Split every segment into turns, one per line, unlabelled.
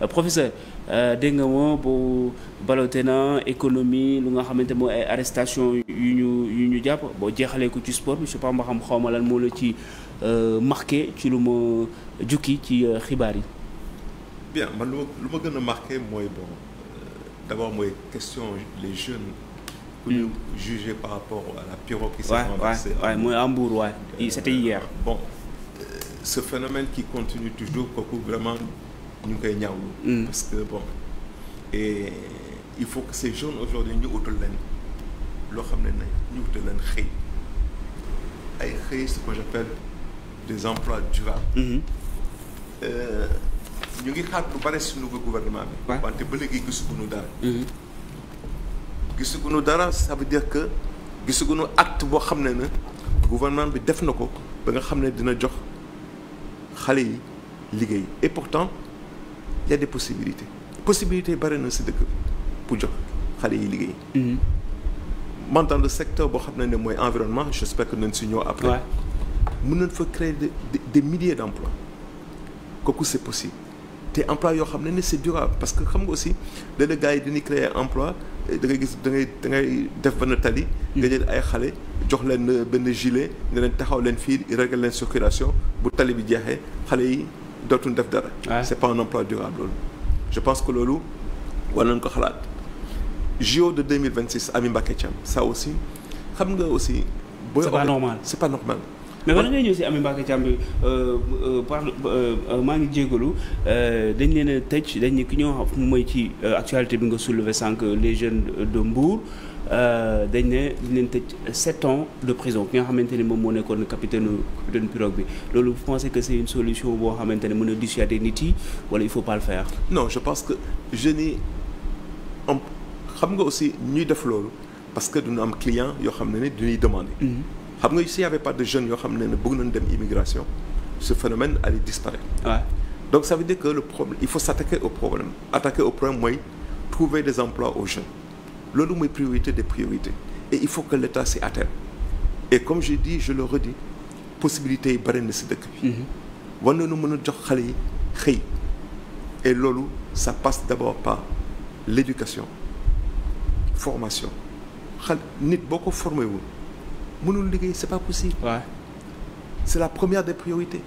professeur dégg nga moo bu balote na économie lu nga xamante mooy ay arrestation yu ñu jàpp boo jeexalee ko ci sport bi je sais pas ma xam xawma lan moo la ci marqué ci lu ma jukki ci xibaar yi.
bien man lu ma gën a marqué mooy bon d'abord mooy question les jeunes. pour ñu juger par rapport à la pirogue qui s'est renversée.
Ouais, mooy à Mbour waay c'était hier.
Bon ce phénomène qui continue toujours kooku vraiment ñu ngi koy ñaawlu. Parce que bon et il faut que ces jeunes aujourd'hui ñu utal leen loo xam ne ñu utal leen xëy ay xëy ce que j'appelle des emplois durables. ñu ngi xaar lu bari si nouveau gouvernement bi. wante ba léegi gisaguñu dara. gisaguñu dara ça veut dire que gisaguñu acte boo xam ne gouvernement bi def na ko ba nga xam ne dina jox xale yi liggéey et pourtant il y a des possibilités bari na si dëkk bi pour jox xale yi liggéey. man dans le secteur boo xam ne mooy environnement j'espère que nañ si ñëw après. mën nañ fa créer des milliers d'emplois kooku c'est possible te emploi yoo xam ne c'est durable parce que xam nga aussi léeg-léeg gars yi dañuy créer emploi da ngay gis da ngay def benn tali. nga jël ay xale jox leen benn gilet nga leen taxaw leen fii régler leen circulation bu tali bi jeexee xale yi dootuñ def dara. c'est pas un emploi durable loolu. je pense que loolu war nañ ko xalaat JO de 2026 Amy Mbacké Thiam ça aussi xam nga aussi.
c'est pas normal
c'est pas normal.
mais bala ngay ñëw si Amy Mbacké Thiam bi maa ngi jégalu dañ leen a tëj dañ ne ki ñoo xam mooy ci actualité bi nga soulever sànq les jeunes de Mbour dañ ne dañ leen tëj 7 ans de prison ki nga xamante ni moom moo nekkoon capitaine pirogue bi loolu vous pensez que c'est une solution boo xamante ne mën a dissuader nit yi wala il faut pas le faire.
non je pense que jeunes yi xam nga aussi ñuy def loolu parce que duñu am client yoo xam ne duñuy demander. xam nga s'il y avait pas de jeunes yoo xam ne bëgg nañ dem immigration ce phénomène allait disparaître. Donc ça veut dire que le problème il faut s'attaquer au problème mooy trouver des emplois aux jeunes loolu mooy priorité des priorités et il faut que l'État s'y attelle et comme je dis je le redis possibilités yi bari na ci dëkk bi. war nañu mën a jox xale yi xëy et loolu ça passe d'abord par l'éducation formation xale nit boo ko formé wul mënul liggéey c'est pas possible. C'est la première des priorités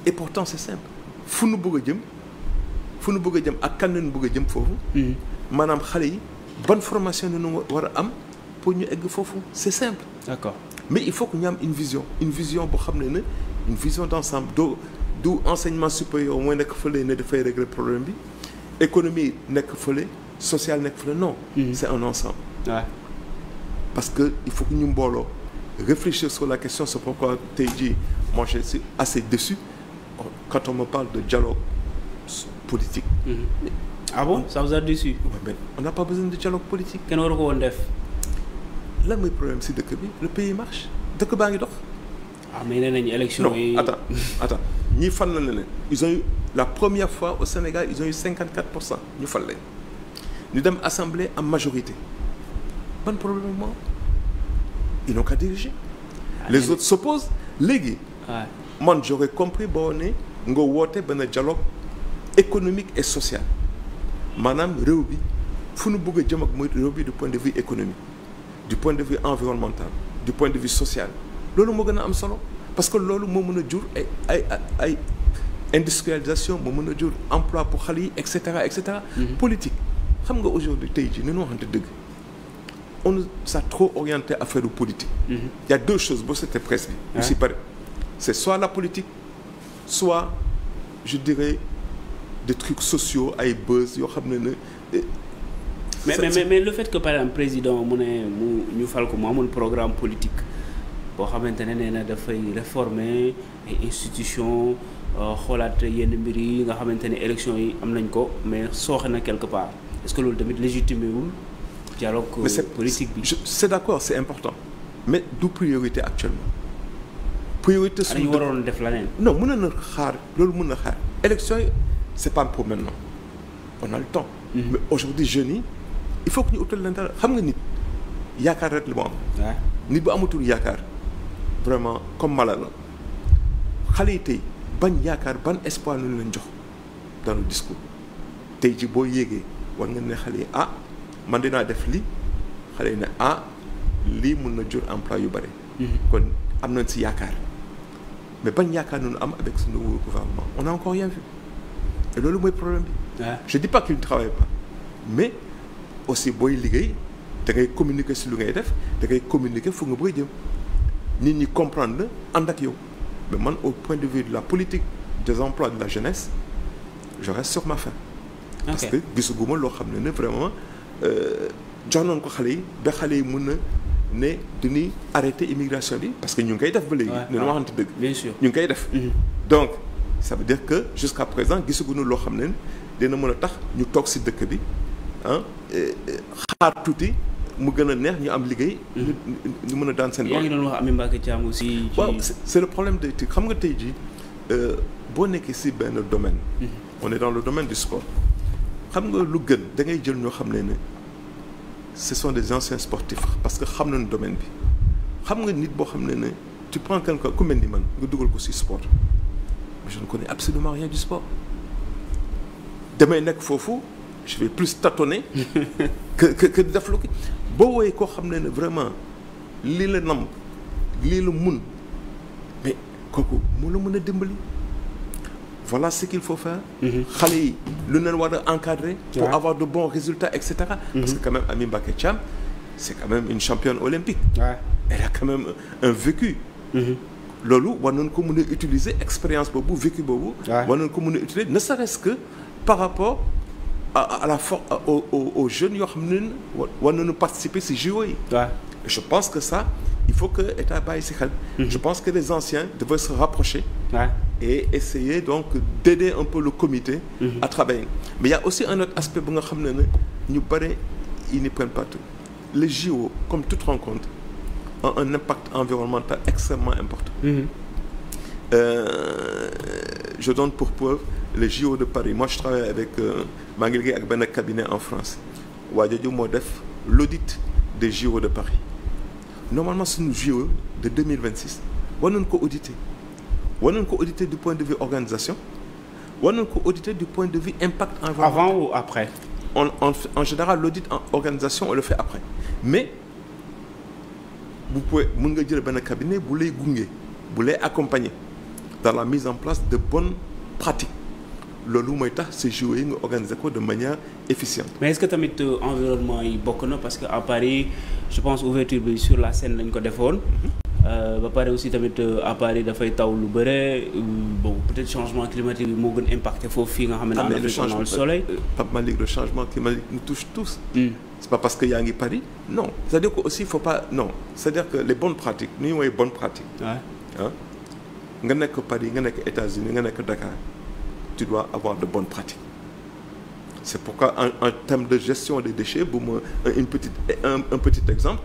et pourtant c'est simple fu nu bëgg a jëm ak kan lañu bëgg a jëm foofu. maanaam xale yi bonne formation nu war a am pour ñu egg foofu c'est simple.
D'accord.
Mais il faut que ñu am une vision boo xam ne une vision d'ensemble du enseignement supérieur mooy nekk fële ne dafay régler problème bi économie nekk fële social nekk fële non. C'est un ensemble. Parce que il faut que ñu mbooloo réfléchir sur la question c'est pourquoi tey jii moi je suis assez déçu quand on me parle de dialogue politique.
Ah bon ça vous a déçu?
Mais on n'a pas besoin de dialogue politique.
kenn waru ko woon def.
lan mooy problème si dëkk bi le pays marche dëkk baa ngi dox.
mais nee nañu élection yi.
non attends ñii fan la leen ils ont eu la première fois au Sénégal ils ont eu 54% ñu fal leen ñu dem assemblée en majorité ban problème moo ils n'ont qu'à diriger. Les autres s'opposent léegi. man j'aurais compris boo ne nga woote benn dialogue économique et social maanaam réew bi fu nu bëgg a jëm ak mooy réew bi du point de vue économique du point de vue environnemental du point de vue social loolu moo gën a am solo parce que loolu moo mën a jur ay industrialisation moo mën a jur emploi pour xale yi et cetera. Politique xam nga aujourd'hui tey jii ni ñu waxante dëgg. On nous a trop orienté à faire du politique. Il y a deux choses boo c'était presse bi. aussi pare c'est soit la politique soit je dirais des trucs sociaux ay buzz yoo xam ne.
mais le fait que par exemple président mu ñu fal ko mu amul programme politique boo xamante ne nee na dafay réformer ay institutions xoolaat yenn mbir yi nga xamante ne élection yi am nañ ko mais sooxe na quelque part est-ce que loolu tamit légitimé wul. dialogue politique bi.
C'est d'accord c'est important mais du priorité actuellement. priorité suñu
dañu waroon def leneen.
non mën na xaar loolu mën na xaar. élection yi c'est pas pour maintenant on a le temps. mais aujourd'hui jeunes yi il faut que ñu utal leen dara xam nga nit yaakaar rek li mu am. nit bu amatul yaakaar vraiment comme mala la xale yi tey ban yaakaar ban espoir lañu leen jox dans le discours tey ji boo yéegee war nga ne xale yi man dinaa def lii xale yi ne lii mun na jur emploi yu bëri. kon am nañ si yaakaar mais bañ yaakaar nañu am avec ce nouveau gouvernement on n'a encore rien vu et loolu mooy problème bi. je dis pas qu'il ne travaille pas mais aussi booy liggéey da ngay communiquer si lu ngay def da ngay communiquer fu nga bëgg a jëm nit ñi comprendre la ànd ak yow mais man au point de vue de la politique des emplois de la jeunesse je reste sur ma faim. parce que gisuguma loo xam ne vraiment jox nañ ko xale yi ba xale yi mun na ne dañuy arrêter immigration bi parce que ñu ngi koy def ba léegi. ñu waxante dëgg.
bien sûr
ñu ngi koy def. donc ça veut dire que jusqu'à présent gisaguñu loo xam ne dina mën a tax ñu toog si dëkk bi xaar tuuti mu gën a neex ñu am liggéey. ñu mën a daan seen.
yaa ngi doon wax Amy Mbacké Thiam aussi.
waaw c'est le problème de xam nga tey jii boo nekkee si benn domaine. on est dans le domaine du sport. xam nga lu gën da ngay jël ñoo xam ne ce sont des anciens sportifs parce que xam nañu domaine bi xam nga nit boo xam ne tu prends quelqu'un ku mel ni man nga dugal ko ci sport mais je ne connais absolument rien du sport damay nekk foofu je vais plus tâtonner que def lu ki boo wooyee koo xam ne vraiment lii la nam lii la mun mais kooku moo la mën a dimbali. Voilà ce qu'il faut faire. xale yi lu leen war a encadrer. pour avoir de bons résultats et cetera. parce que quand même Amy Mbacké Thiam c'est quand même une championne olympique. elle a quand même un vécu. loolu war nañu ko mën a utiliser expérience boobu vécu boobu. war nañu ko mën a utiliser ne serait-ce que par rapport à la aux jeunes yoo xam ne war nañu participer ci JO yi. je pense que ça il faut que État bàyyi ci xel. je pense que les anciens devraient se rapprocher. et essayer donc d'aider un peu le comité à travailler. Mais il y a aussi un autre aspect bu nga xam ne ñu bare ils n'y prennent pas tout. Les JO comme toute rencontre ont un impact environnemental extrêmement important. Je donne pour preuve les JO de Paris. Moi je travaille avec maa ngi liggéey ak benn cabinet en France waa jooju moo def l'audit des JO de Paris. Normalement suñu JO de 2026 war nañu ko auditer. war nañu ko auditer du point de vue organisation war nañu ko auditer du point de vue impact environnemental.
Avant ou après?
En général l'audit en organisation on le fait après mais vous pouvez mën nga jël benn cabinet bu lay gunge bu lay accompagner dans la mise en place de bonnes pratiques loolu mooy tax ces JO yi nga organiser ko de manière efficiente.
mais est-ce que tamit environnement yi bokk na parce que à Paris je pense ouverture bi sur la scène lañ ko defoon. ba pare aussi tamit à Paris dafay taw lu bëre bon peut-être changement climatique bi moo gën impacté foofu fii nga xam ne en Afrique on a le soleil.
Pape Malick le changement climatique nous touche tous. c'est pas parce que yaa ngi Paris non c'est-à-dire que aussi faut pas non c'est-à-dire que les bonnes pratiques nu ñu woowee bonnes pratiques. nga nekk Paris nga nekk États-Unis nga nekk Dakar tu dois avoir de bonnes pratiques. C'est pourquoi en termes de gestion des déchets bu ma un petit exemple.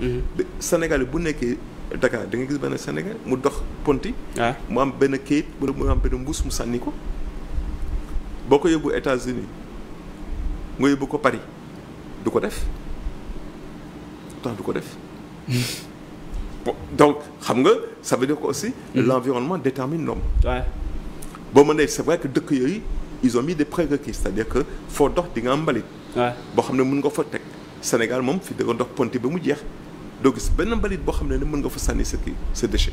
Sénégal bu nekkee Dakar da nga gis benn Sénégal mu dox ponti. mu am benn kayit wala mu am benn mbuus mu sànni ko boo ko yóbbu États-Unis nga yóbbu ko Paris du ko def tax du ko def. Bon donc xam nga ça veut dire que aussi. l'environnement détermine l'homme. boo mënee c'est vrai que dëkk yooyu ils ont mis des prérequis c'est-à-dire que foo dox di nga am mbalit. boo xam ne mën nga fa teg Sénégal moom fi da nga dox ponti ba mu jeex doo gis benn mbalit boo xam ne mën nga fa sànni sa déchet.